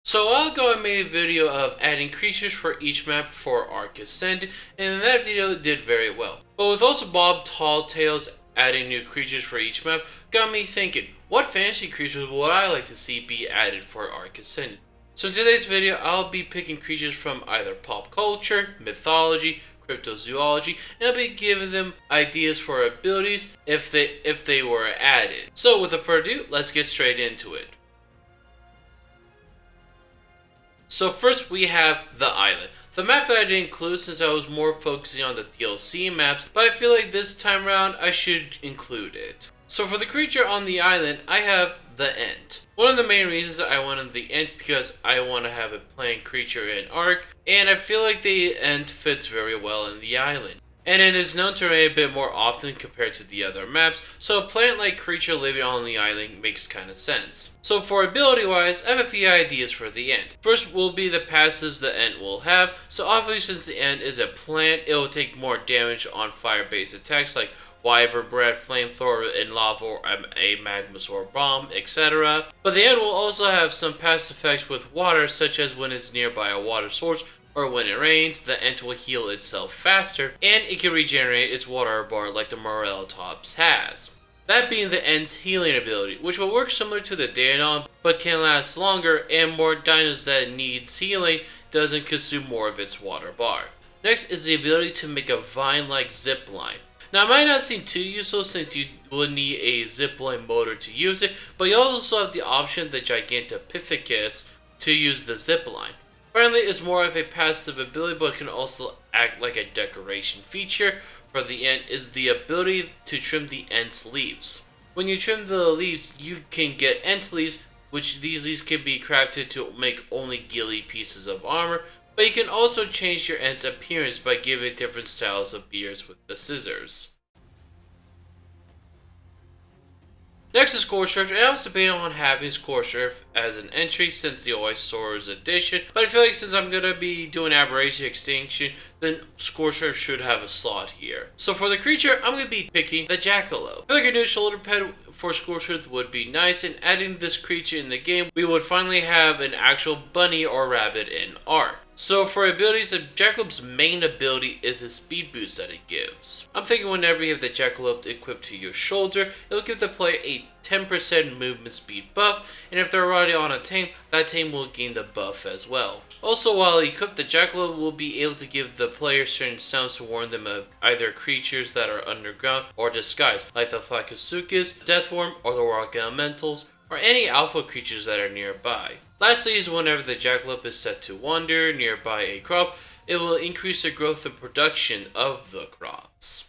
So a while ago I made a video of adding creatures for each map for Ark Ascended, and that video did very well. But with also Bob Talltails adding new creatures for each map, got me thinking, what fantasy creatures would I like to see be added for Ark Ascended? So in today's video, I'll be picking creatures from either pop culture, mythology, cryptozoology, and I'll be giving them ideas for abilities if they were added. So without further ado, let's get straight into it. So first we have the island. The map that I didn't include since I was more focusing on the DLC maps, but I feel like this time around I should include it. So for the creature on the island, I have the Ent. One of the main reasons I wanted the Ent because I want to have a playing creature in Ark, and I feel like the Ent fits very well in the island. And it is known to rain a bit more often compared to the other maps, so a plant-like creature living on the island makes kinda sense. So for ability-wise, I have a few ideas for the Ent. First will be the passives the Ent will have, so obviously since the Ent is a plant, it will take more damage on fire-based attacks like Wyvern Breath, Flamethrower, and Lava, or a Magmasaur Bomb, etc. But the Ent will also have some passive effects with water, such as when it's nearby a water source, or when it rains, the Ent will heal itself faster, and it can regenerate its water bar like the Morelltops has. That being the Ent's healing ability, which will work similar to the Aton, but can last longer, and more dinos that needs healing doesn't consume more of its water bar. Next is the ability to make a vine-like zipline. Now it might not seem too useful since you would need a zipline motor to use it, but you also have the option, the Gigantopithecus, to use the zipline. Finally, it's more of a passive ability, but can also act like a decoration feature for the Ent is the ability to trim the Ent's leaves. When you trim the leaves, you can get Ent leaves, which these leaves can be crafted to make only ghillie pieces of armor, but you can also change your Ent's appearance by giving different styles of beards with the scissors. Next is Scor, and I was debating on having Scor as an entry since the Oyster's edition, but I feel like since I'm going to be doing Aberration Extinction, then Scor should have a slot here. So for the creature, I'm going to be picking the Jackalope. I feel like a new shoulder pad for Scor would be nice, and adding this creature in the game, we would finally have an actual bunny or rabbit in Ark. So for abilities, the Jackalope's main ability is his speed boost that it gives. I'm thinking whenever you have the Jackalope equipped to your shoulder, it'll give the player a 10% movement speed buff, and if they're already on a tame, that tame will gain the buff as well. Also, while equipped, the Jackalope will be able to give the player certain sounds to warn them of either creatures that are underground or disguised, like the Flacosuchus, Deathworm, or the Rock Elementals, or any alpha creatures that are nearby. Lastly is whenever the Jackalope is set to wander nearby a crop, it will increase the growth and production of the crops.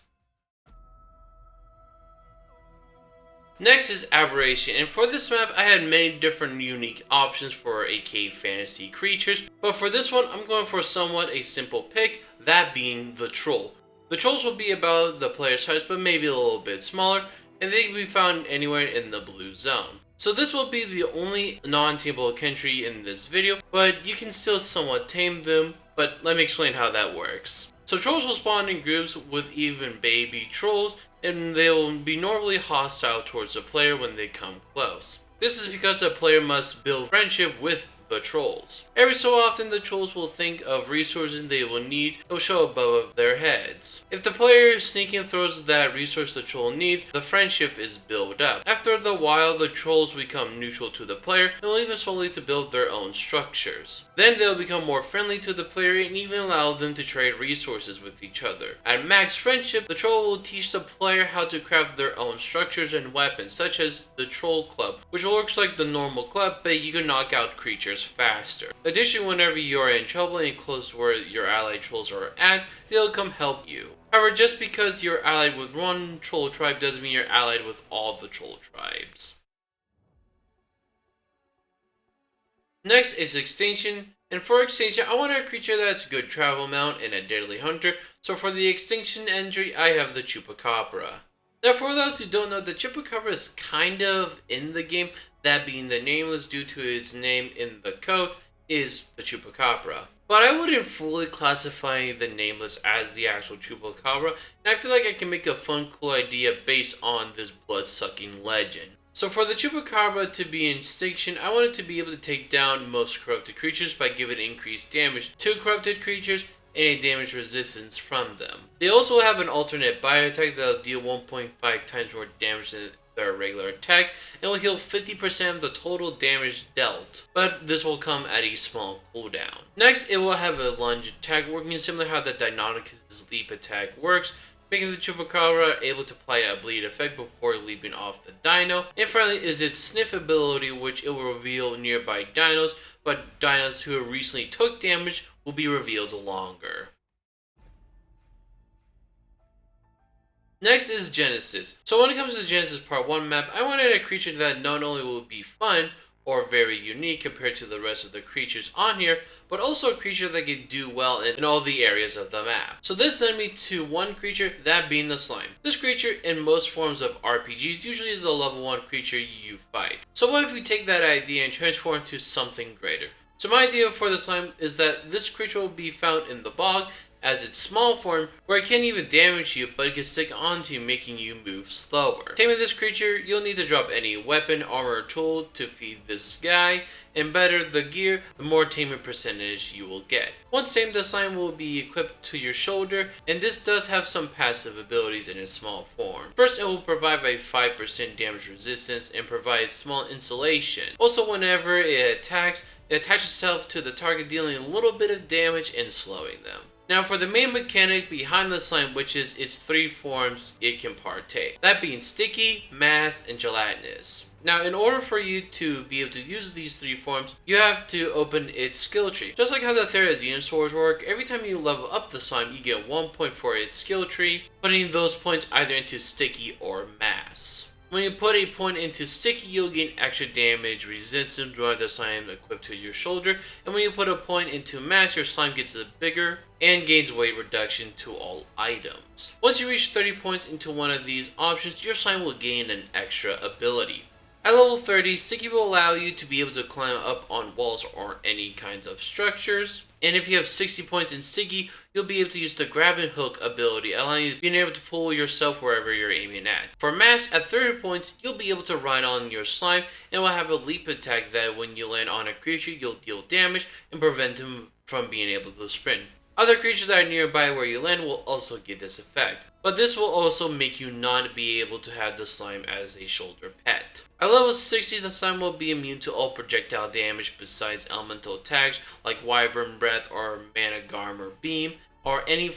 Next is Aberration, and for this map I had many different unique options for a cave fantasy creatures, but for this one I'm going for somewhat a simple pick, that being the Troll. The Trolls will be about the player's size but maybe a little bit smaller, and they can be found anywhere in the blue zone. So this will be the only non-tameable country in this video, but you can still somewhat tame them, but let me explain how that works. So trolls will spawn in groups with even baby trolls, and they will be normally hostile towards the player when they come close. This is because the player must build friendship with the trolls. Every so often the trolls will think of resources they will need that will show above their heads. If the player sneaking throws that resource the troll needs, the friendship is built up. After the while, the trolls become neutral to the player and will even slowly to build their own structures. Then they'll become more friendly to the player and even allow them to trade resources with each other. At max friendship, the troll will teach the player how to craft their own structures and weapons, such as the troll club, which works like the normal club, but you can knock out creatures faster. Additionally, whenever you are in trouble and close where your allied trolls are at, they'll come help you. However, just because you're allied with one troll tribe doesn't mean you're allied with all the troll tribes. Next is Extinction, and for Extinction, I want a creature that's a good travel mount and a deadly hunter, so for the Extinction entry, I have the Chupacabra. Now for those who don't know, the Chupacabra is kind of in the game, that being the nameless due to its name in the code is the Chupacabra. But I wouldn't fully classify the nameless as the actual Chupacabra, and I feel like I can make a fun cool idea based on this blood-sucking legend. So for the Chupacabra to be in Extinction, I wanted to be able to take down most corrupted creatures by giving increased damage to corrupted creatures and a damage resistance from them. They also have an alternate bio attack that will deal 1.5 times more damage than their regular attack and will heal 50% of the total damage dealt, but this will come at a small cooldown. Next, it will have a lunge attack, working similar how the Deinonychus leap attack works, making the Chupacabra able to apply a bleed effect before leaping off the dino. And finally is its sniff ability, which it will reveal nearby dinos, but dinos who recently took damage will be revealed longer. Next is Genesis. So when it comes to the Genesis Part 1 map, I wanted a creature that not only will be fun or very unique compared to the rest of the creatures on here, but also a creature that can do well in all the areas of the map. So this led me to one creature, that being the Slime. This creature in most forms of RPGs usually is a level 1 creature you fight. So what if we take that idea and transform it to something greater? So my idea for the Slime is that this creature will be found in the bog as its small form, where it can't even damage you, but it can stick onto you, making you move slower. Taming this creature, you'll need to drop any weapon, armor, or tool to feed this guy, and better the gear, the more taming percentage you will get. Once tamed, the Slime will be equipped to your shoulder, and this does have some passive abilities in its small form. First, it will provide a 5% damage resistance and provides small insulation. Also, whenever it attaches itself to the target, dealing a little bit of damage and slowing them. Now for the main mechanic behind the Slime, which is its 3 forms it can partake. That being sticky, masked, and gelatinous. Now in order for you to be able to use these 3 forms, you have to open its skill tree. Just like how the Therizinosaurs work, every time you level up the Slime, you get 1 point for its skill tree, putting those points either into sticky or mass. When you put a point into sticky, you'll gain extra damage resistance while the Slime equipped to your shoulder, and when you put a point into mass, your Slime gets bigger and gains weight reduction to all items. Once you reach 30 points into one of these options, your Slime will gain an extra ability. At level 30, Sticky will allow you to be able to climb up on walls or any kinds of structures. And if you have 60 points in Sticky, you'll be able to use the Grab and Hook ability, allowing you being able to pull yourself wherever you're aiming at. For Mass, at 30 points, you'll be able to ride on your Slime and will have a leap attack that when you land on a creature, you'll deal damage and prevent them from being able to sprint. Other creatures that are nearby where you land will also get this effect, but this will also make you not be able to have the Slime as a shoulder pet. At level 60, the Slime will be immune to all projectile damage besides elemental attacks like Wyvern Breath or Mana Garm Beam, or in any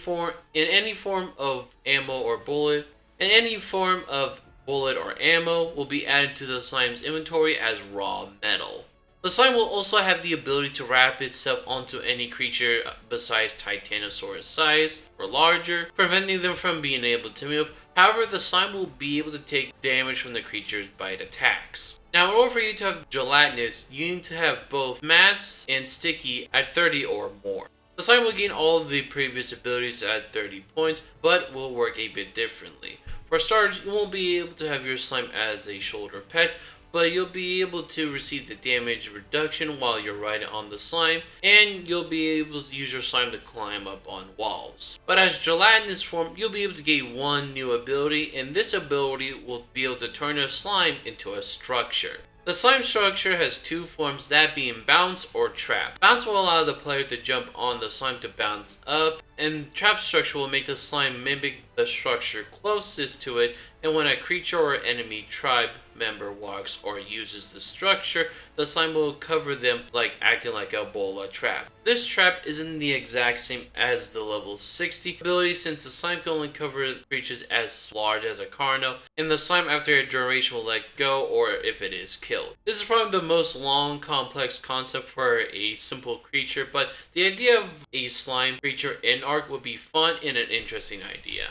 form of ammo or bullet. And any form of bullet or ammo will be added to the Slime's inventory as raw metal. The Slime will also have the ability to wrap itself onto any creature besides Titanosaurus size or larger, preventing them from being able to move. However, the Slime will be able to take damage from the creature's bite attacks. Now, in order for you to have gelatinous, you need to have both mass and sticky at 30 or more. The Slime will gain all of the previous abilities at 30 points, but will work a bit differently. For starters, you won't be able to have your Slime as a shoulder pet, but you'll be able to receive the damage reduction while you're riding on the Slime, and you'll be able to use your Slime to climb up on walls. But as gelatinous form, you'll be able to gain one new ability, and this ability will be able to turn a Slime into a structure. The Slime structure has 2 forms, that being Bounce or Trap. Bounce will allow the player to jump on the Slime to bounce up, and Trap structure will make the Slime mimic the structure closest to it, and when a creature or enemy tribe member walks or uses the structure, the Slime will cover them, like acting like a bola trap. This trap isn't the exact same as the level 60 ability, since the Slime can only cover creatures as large as a Carno, and the Slime after a duration will let go or if it is killed. This is probably the most long, complex concept for a simple creature, but the idea of a Slime creature in Ark would be fun and an interesting idea.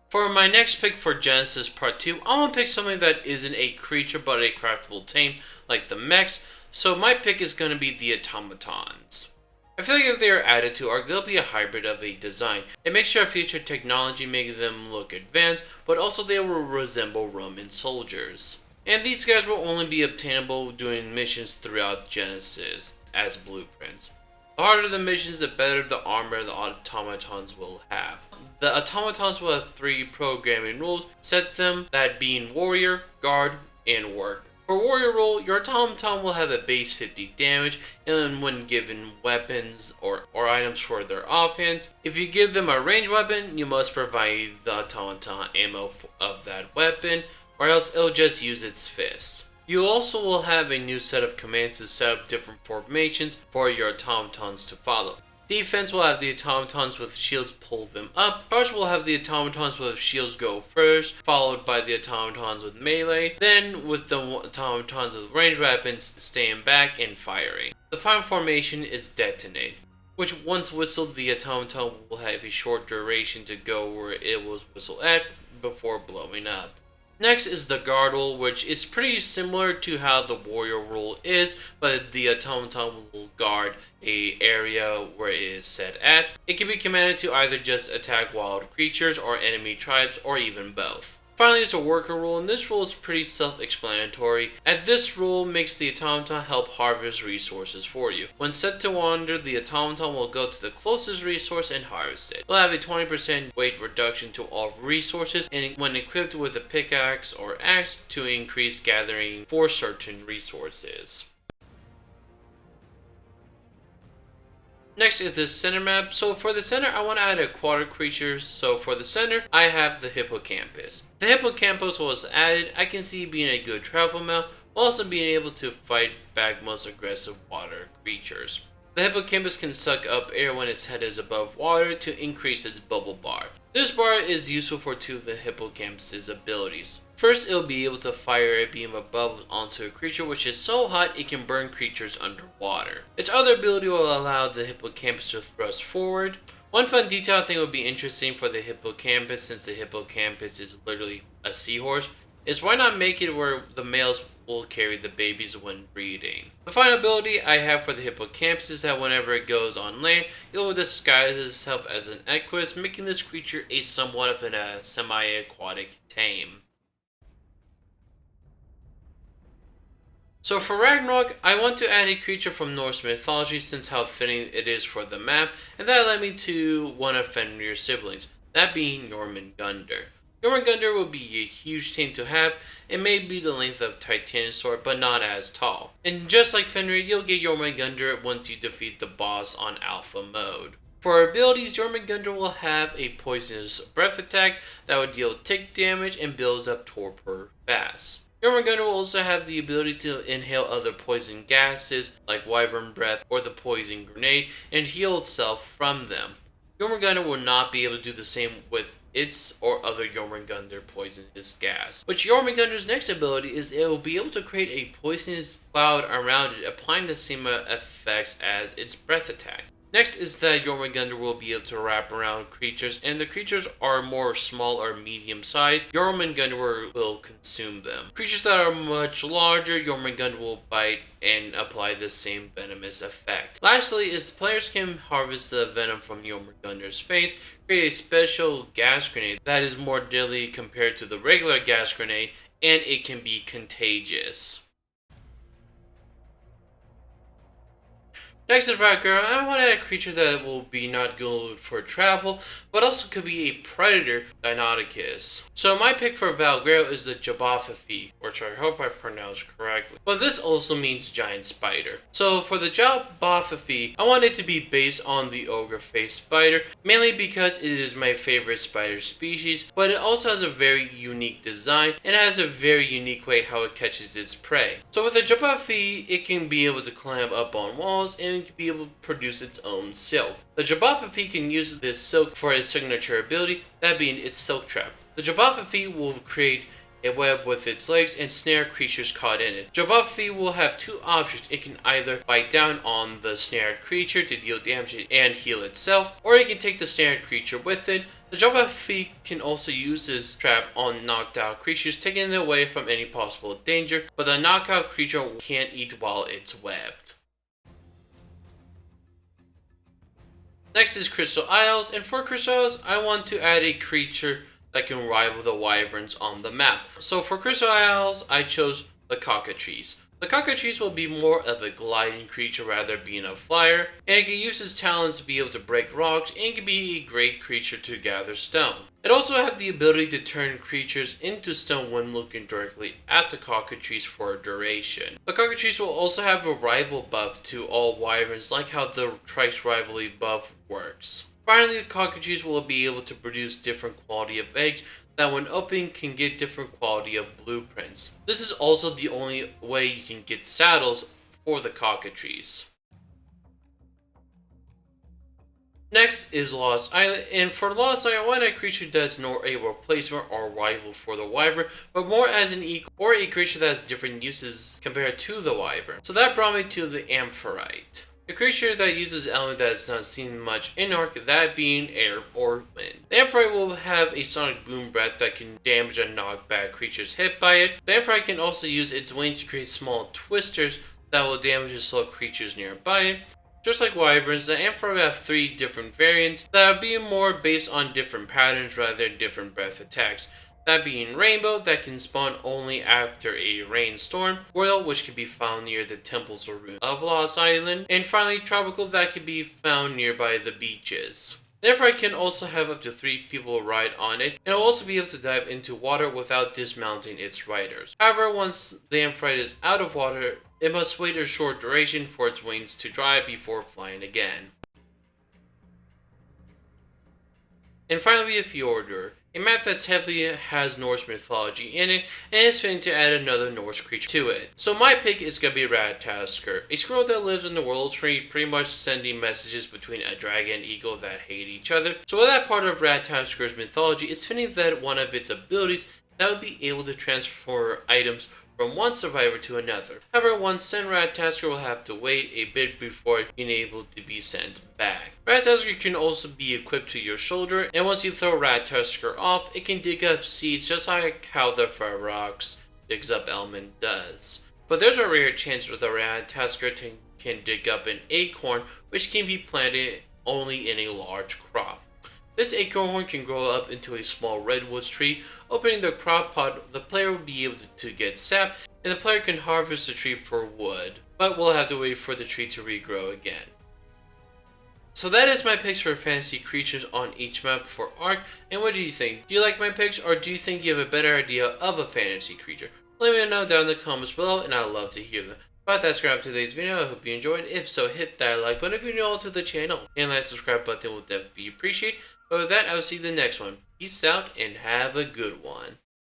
For my next pick for Genesis Part 2, I want to pick something that isn't a creature but a craftable tame, like the mechs, so my pick is going to be the automatons. I feel like if they are added to Ark, they'll be a hybrid of a design. A mixture of future technology making them look advanced, but also they will resemble Roman soldiers. And these guys will only be obtainable doing missions throughout Genesis as blueprints. The harder the missions, the better the armor the automatons will have. The automatons will have 3 programming rules, set them, that being warrior, guard, and work. For warrior role, your automaton will have a base 50 damage, and when given weapons or items for their offense, if you give them a ranged weapon, you must provide the automaton ammo of that weapon, or else it'll just use its fists. You also will have a new set of commands to set up different formations for your automatons to follow. Defense will have the automatons with shields pull them up. Charge will have the automatons with shields go first, followed by the automatons with melee, then with the automatons with ranged weapons staying back and firing. The final formation is detonate, which once whistled, the automaton will have a short duration to go where it was whistled at before blowing up. Next is the guard rule, which is pretty similar to how the warrior rule is, but the automaton will guard a area where it is set at. It can be commanded to either just attack wild creatures or enemy tribes, or even both. Finally is a worker rule, and this rule is pretty self-explanatory, as this rule makes the automaton help harvest resources for you. When set to wander, the automaton will go to the closest resource and harvest it. It will have a 20% weight reduction to all resources, and when equipped with a pickaxe or axe, to increase gathering for certain resources. Next is the center map. So for the center, I want to add aquatic creatures. So for the center, I have the hippocampus. The hippocampus was added. I can see being a good travel mount, while also being able to fight back most aggressive water creatures. The hippocampus can suck up air when its head is above water to increase its bubble bar. This bar is useful for 2 of the hippocampus's abilities. First, it'll be able to fire a beam of bubbles onto a creature which is so hot it can burn creatures underwater. Its other ability will allow the hippocampus to thrust forward. One fun detail I think would be interesting for the hippocampus, since the hippocampus is literally a seahorse, is why not make it where the males will carry the babies when breeding. The final ability I have for the hippocampus is that whenever it goes on land, it will disguise itself as an equus, making this creature a somewhat of a semi-aquatic tame. So for Ragnarok, I want to add a creature from Norse mythology since how fitting it is for the map, and that led me to one of Fenrir's siblings, that being Jormungandr. Jormungandr will be a huge tame to have. It may be the length of Titanosaur, but not as tall. And just like Fenrir, you'll get Jormungandr once you defeat the boss on Alpha mode. For abilities, Jormungandr will have a poisonous breath attack that would deal tick damage and builds up torpor fast. Jormungandr will also have the ability to inhale other poison gases like wyvern breath or the poison grenade and heal itself from them. Jormungandr will not be able to do the same with its or other Jormungandr poisonous gas. Which Jormungandr's next ability is it will be able to create a poisonous cloud around it, applying the same effects as its breath attack. Next is that Jormungandr will be able to wrap around creatures, and the creatures are more small or medium sized, Jormungandr will consume them. Creatures that are much larger, Jormungandr will bite and apply the same venomous effect. Lastly is the players can harvest the venom from Jormungandr's face, create a special gas grenade that is more deadly compared to the regular gas grenade, and it can be contagious. Next is Valg. I want to add a creature that will be not good for travel, but also could be a predator, Deinonychus. So my pick for Valg is the Jabophafi, which I hope I pronounced correctly. But this also means giant spider. So for the Jabophafi, I want it to be based on the ogre-faced spider, mainly because it is my favorite spider species, but it also has a very unique design, and it has a very unique way how it catches its prey. So with the Jabophafi, it can be able to climb up on walls, and to be able to produce its own silk. The Jabophafi can use this silk for its signature ability, that being its silk trap. The Jabophafi will create a web with its legs and snare creatures caught in it. Jabophafi will have 2 options. It can either bite down on the snared creature to deal damage and heal itself, or it can take the snared creature with it. The Jabophafi can also use this trap on knocked out creatures, taking it away from any possible danger, but the knockout creature can't eat while it's webbed. Next is Crystal Isles, and for Crystal Isles, I want to add a creature that can rival the wyverns on the map. So for Crystal Isles, I chose the cockatrice. The cockatrice will be more of a gliding creature rather than being a flyer, and it can use its talons to be able to break rocks and can be a great creature to gather stone. It also has the ability to turn creatures into stone when looking directly at the cockatrice for a duration. The cockatrice will also have a rival buff to all wyverns, like how the Trike's rivalry buff works. Finally, the cockatrice will be able to produce different quality of eggs that when opening can get different quality of blueprints. This is also the only way you can get saddles for the cockatrice. Next is Lost Island, and for Lost Island, why not a creature that's not a replacement or rival for the wyvern, but more as an equal or a creature that has different uses compared to the wyvern. So that brought me to the Amphitrite. A creature that uses element that is not seen much in Ark, that being air or wind. The Amphitrite will have a sonic boom breath that can damage and knock back creatures hit by it. The Amphitrite can also use its wings to create small twisters that will damage and slow creatures nearby it. Just like wyverns, the Amphitrite will have 3 different variants that will be more based on different patterns rather than different breath attacks. That being Rainbow, that can spawn only after a rainstorm, Royal, which can be found near the temples or ruins of Lost Island, and finally Tropical, that can be found nearby the beaches. The Amphitrite can also have up to 3 people ride on it, and will also be able to dive into water without dismounting its riders. However, once the Amphitrite is out of water, it must wait a short duration for its wings to dry before flying again. And finally, a Fjordur, a map that's heavily has Norse mythology in it, and it's fitting to add another Norse creature to it. So my pick is gonna be Ratatasker, a squirrel that lives in the world tree, pretty much sending messages between a dragon and eagle that hate each other. So with that part of Ratatasker's mythology, it's fitting that one of its abilities that would be able to transfer items from one survivor to another. However, once sent, Ratatasker will have to wait a bit before being able to be sent back. Ratatasker can also be equipped to your shoulder, and once you throw Ratatasker off, it can dig up seeds just like how the Ferox digs up element does. But there's a rare chance that the Ratatasker can dig up an acorn, which can be planted only in a large crop. This acorn can grow up into a small redwood tree. Opening the crop pod, the player will be able to get sap, and the player can harvest the tree for wood, but we'll have to wait for the tree to regrow again. So that is my picks for fantasy creatures on each map for Ark, and what do you think? Do you like my picks, or do you think you have a better idea of a fantasy creature? Let me know down in the comments below, and I'd love to hear them. But that's wrap today's video. I hope you enjoyed. If so, hit that like button if you're new to the channel, and that subscribe button will definitely be appreciated. But with that, I'll see you in the next one. Peace out and have a good one.